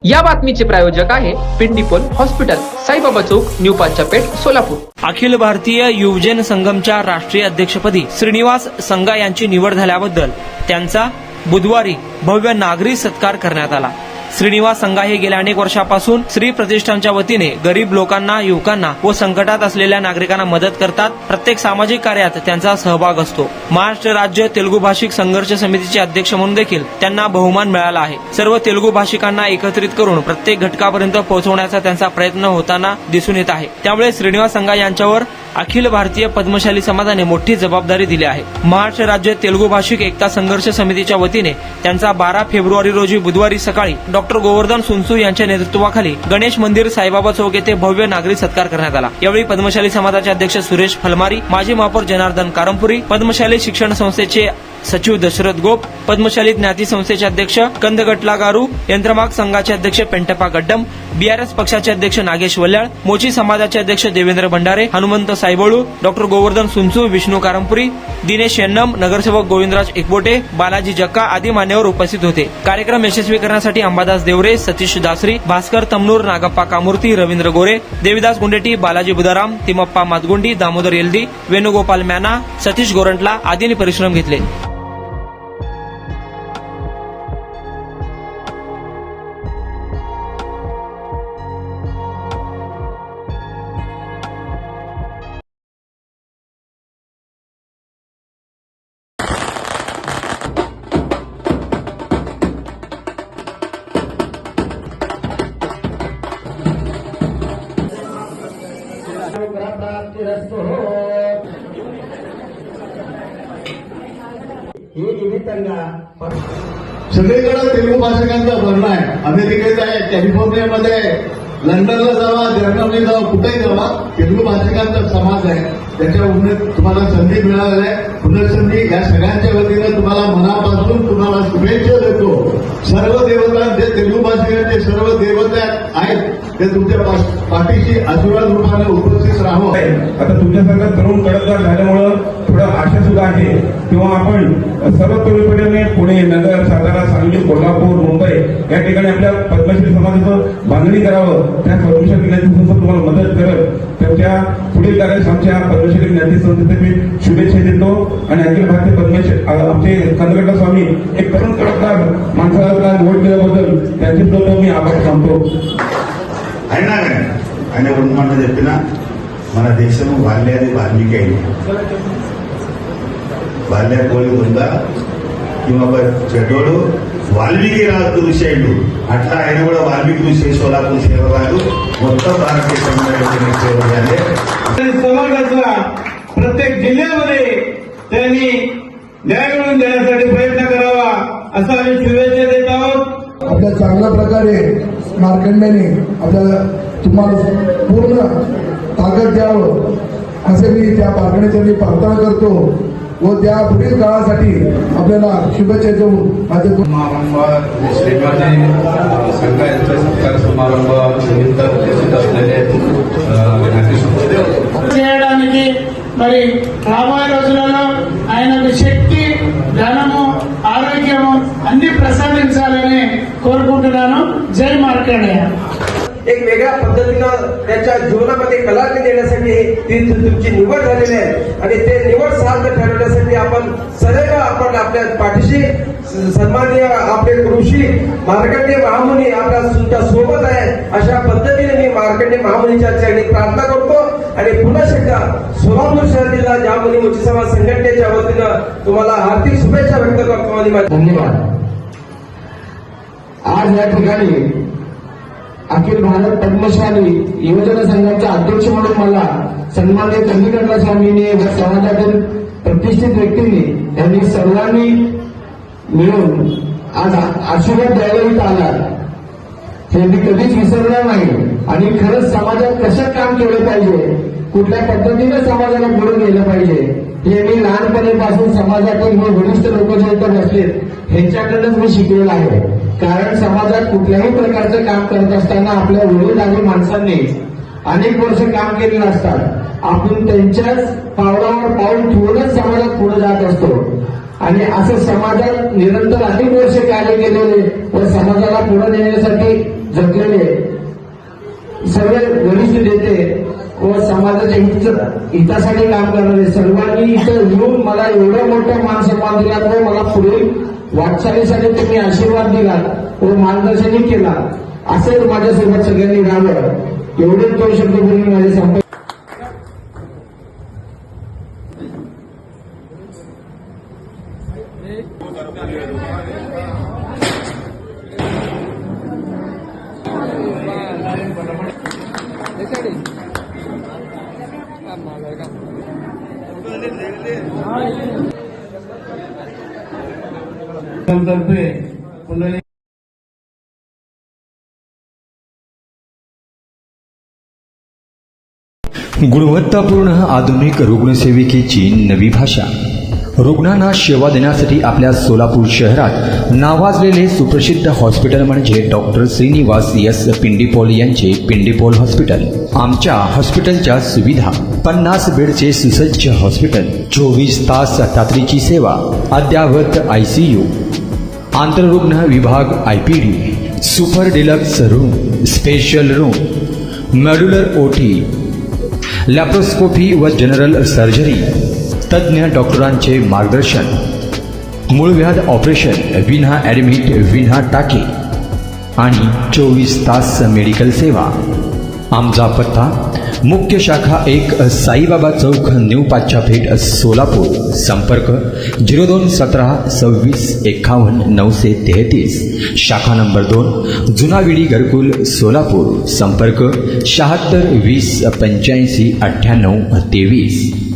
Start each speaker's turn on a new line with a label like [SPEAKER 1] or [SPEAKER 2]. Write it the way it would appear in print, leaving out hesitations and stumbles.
[SPEAKER 1] या बातमीचे प्रायोजक आहे पिंडीपोल हॉस्पिटल, साईबाबा चौक, न्यू पाचापेठ, सोलापूर।
[SPEAKER 2] अखिल भारतीय युवजन संगमच्या राष्ट्रीय अध्यक्षपदी श्रीनिवास संगा यांची निवड झाल्याबद्दल त्यांचा बुधवारी भव्य नागरी सत्कार करण्यात आला। श्रीनिवास संगा हे गेल्या अनेक वर्षापासून श्री प्रतिष्ठानच्या वतीने गरीब लोकांना, युवकांना व संकटात असलेल्या नागरिकांना मदत करतात। प्रत्येक सामाजिक कार्यात त्यांचा सहभाग असतो। महाराष्ट्र राज्य तेलुगू भाषिक संघर्ष समितीचे अध्यक्ष म्हणून देखील त्यांना बहुमान मिळाला आहे। सर्व तेलुगू भाषिकांना एकत्रित करून प्रत्येक घटकापर्यंत पोहोचवण्याचा त्यांचा प्रयत्न होताना दिसून येत आहे। त्यामुळे श्रीनिवास संगा यांच्यावर अखिल भारतीय पद्मशाली समाजाने मोठी जबाबदारी दिली आहे। महाराष्ट्र राज्य तेलुगू भाषिक एकता संघर्ष समितीच्या वतीने त्यांचा 12 फेब्रुवारी रोजी बुधवारी सकाळी डॉक्टर गोवर्धन सुनसू यांच्या नेतृत्वाखाली गणेश मंदिर, साईबाबा चौक येथे भव्य नागरी सत्कार करण्यात आला। यावेळी पद्मशाली समाजाचे अध्यक्ष सुरेश फलमारी, माजी महापौर जनार्दन कारंपुरी, पद्मशाली शिक्षण संस्थेचे सचिव दशरथ गोप, पद्मशाली ज्ञाती संस्थेचे अध्यक्ष कंदगटला गारू, यंत्रमाग संघाचे अध्यक्ष पेंटप्पा गड्डम, बीआरएस पक्षाचे अध्यक्ष नागेश वल्याळ, मोची समाजाचे अध्यक्ष देवेंद्र भंडारे, हनुमंत सायबोळू, डॉक्टर गोवर्धन सुनसू, विष्णू कारंपुरी, दिनेश यन्नम, नगरसेवक गोविंदराज एकबोटे, बालाजी जक्का आदी मान्यवर उपस्थित होते। कार्यक्रम यशस्वी करण्यासाठी अंबादास देवरे, सतीश दासरी, भास्कर तमनूर, नागप्पा कामूर्ती, रवींद्र गोरे, देविदास गुंडेटी, बालाजी बुदाराम, तिमप्पा मादगुंडी, दामोदर येल्दी, वेणुगोपाल मॅना, सतीश गोरंटला आदींनी परिश्रम घेतले।
[SPEAKER 3] सगळीकडे तेलुगू भाषिकांचा भरणा आहे। अमेरिकेत आहे, कॅलिफोर्नियामध्ये आहे, लंडनला जावा, जर्मनीला जावा, कुठेही जावा, तेलुगू भाषिकांचा समाज आहे। त्याच्या उन्नत तुम्हाला संधी मिळाली आहे। पुनर्संधी या सगळ्यांच्या वतीनं तुम्हाला मनापासून तुम्हाला शुभेच्छा देतो। सर्व देवतांचे, तेलुगू भाषिकांचे सर्व देवता आहेत ते तुमच्या पाठीशी आशीर्वाद रूपाने उपस्थित राहावं।
[SPEAKER 4] आता तुमच्यासारखं तरुण कडकदार झाल्यामुळं थोडं आशा सुद्धा आहे किंवा आपण सर्व तरुण पिढीने पुणे, नगर, सातारा, सांगली, कोल्हापूर, मुंबई या ठिकाणी आपल्या पद्मश्री समाजाचं बांधणी करावं। त्या पद्मश्री ज्ञाती संस्था तुम्हाला मदत करत त्यांच्या पुढील कार्यास आमच्या पद्मश्री ज्ञाती संस्थेचे मी शुभेच्छा देतो। आणि अखिल भारतीय पद्मश्री आमचे कंदगट्टा स्वामी एक तरुण कडकदार माणसाला निवड केल्याबद्दल त्यांचे सुद्धा मी आभार मानतो।
[SPEAKER 5] అయినా కానీ ఆయన ఉండమంట చెప్పిన మన దేశము బాల్యాది వాల్మీకి అయింది। బాల్య కోడి ఉందా ఇంకొక చెడ్డోడు వాల్మీకి రాజు విషయుడు అట్లా ఆయన కూడా వాల్మీకి చూసే సోలాపూర్ సేవరాలు మొత్తం భారతదేశంలో సేవ చేయాలి।
[SPEAKER 6] समाजाचा प्रत्येक जिल्ह्यामध्ये त्यांनी न्याय मिळवून देण्यासाठी प्रयत्न करावा असा आम्ही शुभेच्छा देत आहोत।
[SPEAKER 7] आपल्या चांगल्या प्रकारे मार्कंड्याने आपल्याला तुम्हाला पूर्ण ताकद द्यावं असे मी त्या मार्कंड्याची प्रार्थना करतो व त्या पुढील काळासाठी आपल्याला शुभेच्छा देऊन माझे
[SPEAKER 8] संघाचा सत्कार समारंभ निमित्त उपस्थित असलेले
[SPEAKER 6] చేయడానికి మరి రాబోయే రోజులలో ఆయనకు శక్తి, ధనము, ఆరోగ్యము అన్ని ప్రసాదించాలని కోరుకుంటున్నాను। జై మార్కండేయ।
[SPEAKER 9] एक वेगळ्या पद्धतीनं त्याच्या जीवनामध्ये कलाटणी देण्यासाठी ती तुमची निवड झालेली आहे आणि ते निवड सार्थ ठरवण्यासाठी आपण सदैव आपण आपल्या पाठीशी सन्माननीय आपले ऋषी मार्कंडेय महामुनी आपल्या सोबत आहे। अशा पद्धतीने मी मार्कंडेय महामुनीच्या चरणी प्रार्थना करतो आणि पुन्हा एकदा सोलापूर शहरातील ज्या मुली मोची समाज संघटनेच्या वतीनं तुम्हाला हार्दिक शुभेच्छा व्यक्त करतो आणि
[SPEAKER 7] धन्यवाद। आज या ठिकाणी अखिल भारत पद्मशाली युवजन संघाचा अध्यक्ष म्हणून मला सन्माननीय कंदगट्टा स्वामींनी व समाजातील प्रतिष्ठित व्यक्तींनी यांनी सर्वांनी मिळून आज आशीर्वाद द्यायला इथं आला हे मी कधीच विसरणार नाही। आणि खरंच समाजात कसं काम केलं पाहिजे, कुठल्या पद्धतीने समाजाला पुढे गेलं पाहिजे हे मी लहानपणीपासून समाजातील हे वरिष्ठ लोक जे इथं बसलेत ह्यांच्याकडूनच मी शिकलेलं आहे। कारण समाजात कुठल्याही प्रकारचं काम करत असताना आपल्या वडीलधारी माणसांनी अनेक वर्ष काम केलेलं असतात। आपण त्यांच्याच पावलावर पाऊल ठेवूनच समाजात पुढे जात असतो आणि असं समाजात निरंतर अनेक वर्ष कार्य केलेले व समाजाला पुढे नेण्यासाठी जगलेले सर्व वरिष्ठ नेते व समाजाच्या हितासाठी काम करणारे सर्वांनी इथं येऊन मला एवढं मोठं मान सन्मान दिला व मला पुढील वाटचालीसाठी तुम्ही आशीर्वाद दिला व मार्गदर्शनही केला. असेच माझ्यासोबत सगळ्यांनी राहावं एवढे 2 शब्द बोलून माझे संपर्क.
[SPEAKER 6] तर्फे पुंडलिक
[SPEAKER 10] गुणवत्तापूर्ण आधुनिक रुग्णसेविकेची नवी भाषा. रुग्णांना सेवा देण्यासाठी आपल्या सोलापूर शहरात नावाजलेले सुप्रसिद्ध हॉस्पिटल म्हणजे डॉक्टर श्रीनिवास एस पिंडीपोल यांचे पिंडीपोल हॉस्पिटल. आमच्या हॉस्पिटलच्या सुविधा: 50 बेडचे सुसज्ज हॉस्पिटल, 24 तास तातडीची सेवा, अद्ययावत ICU, आंतररुग्ण विभाग IPD, super deluxe room, special room, modular OT, laparoscopy व जनरल सर्जरी, तज्ज्ञ डॉक्टरांचे मार्गदर्शन, मूळव्याध ऑपरेशन विना ॲडमिट विना टाके आणि 24 तास मेडिकल सेवा. आमचा पत्ता: मुख्य शाखा 1 साईबाबा चौक, न्यू पाच्छापेठ, सोलापूर. संपर्क 0217 26 51 933. शाखा नंबर 2 जुनाविडी घरकुल, सोलापूर. संपर्क 76 20 85 98 23.